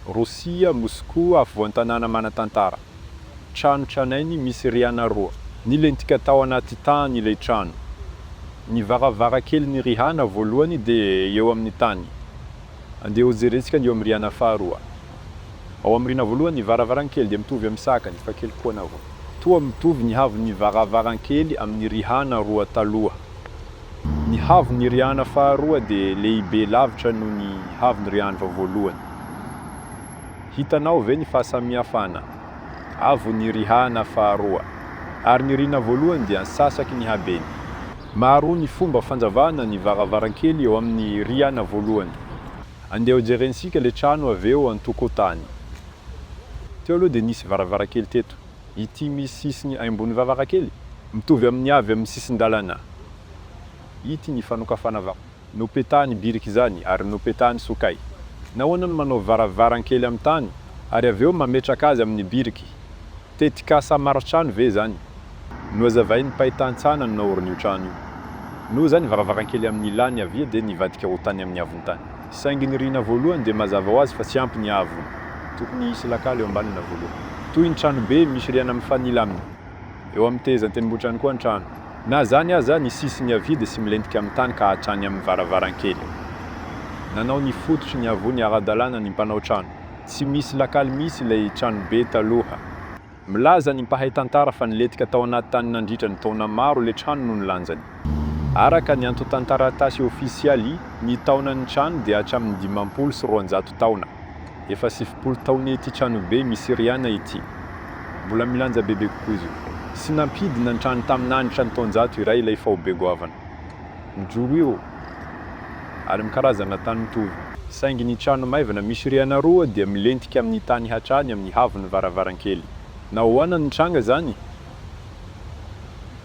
Rosia, Moscou, afovoan-tanàna manan-tantara. Trano tranainy misy rihana roa. Nilentika tao anaty tany ilay trano. Ny varavarankely ny rihana voalohany dia eo amin'ny tany. Andeha hojeretsika ny eo amin'ny rihana faharoa. Ao amin'ny rihana voalohany ny varavarankely dia mitovy amin'ny sakany fa kely koana avao. Toa mitovy ny havon'ny varavarankely amin'ny rihana roa taloha. Ny havon'ny rihana faharoa dia lehibe lavitra noho ny havon'ny rihana voalohany. Hitanao ve ny fahasamihafana? Avo ny rihana faharoa ary ny rihana voalohany dia sasaky ny habeny. Maro ny fomba fanjavana ny varavarankely eo amin'ny rihana voalohany. Andeha hojerensika le trano avy eo an-tokotany. Teo aloha dia nisy varavarankely teto. Ity misy sisiny ambony varavarankely mitovy amin'ny avy amin'ny sisin-dalana. Ity ny fanokafana vako. Nopetahany biriky zany ary nopetahany sokay. Nahoana no manao varavarankely amin'ny tany ary avy eo mametraka azy amin'ny biriky. Tetikasa maro trano ve zany? Noazavay ny mpahitan-tsana no naorina io trano io. Noho zany varavarankely amin'ny ilany avia dia nivadika ho tany amin'ny havony tany. Saingy ny rihana voalohany dia mazava ho azy fa tsy ampy ny havony. Tokony hisy lakala eo ambanina voalohany. Toy ny trano be misy rihana mifanila aminy. Eo amin'ny tezany tendrombohitra koa ny trano. Na zany aza ny sisiny havia dia sy milentika amin'ny tany ka hatrany amin'ny varavarankely. Nanao ny fototry ny havony ara-dalàna ny mpanao trano. Tsy misy lakaly misy ilay trano be taloha. Milaza ny mpahay tantara fa niletika tao anaty tany nandritra ny taona maro le trano noho ny lanjany. Araka ny anto-tantaratasy ofisialy, ny taonan'ny trano dia hatramin'ny 500 taona. Efa 70 taona ity trano be misy rihana ity. Mbola milanja bebe kokoa izy. Sy nampidina ny trano tamin'anitra ny taonjato iray ilay fahobe goavana. Mijoro io ary mikarazana tany mitovy. Saingy ny trano maivana misy rihana roa dia milentika amin'ny tany hatrany amin'ny havon'ny varavarankely. Nahoana ny tranga zany?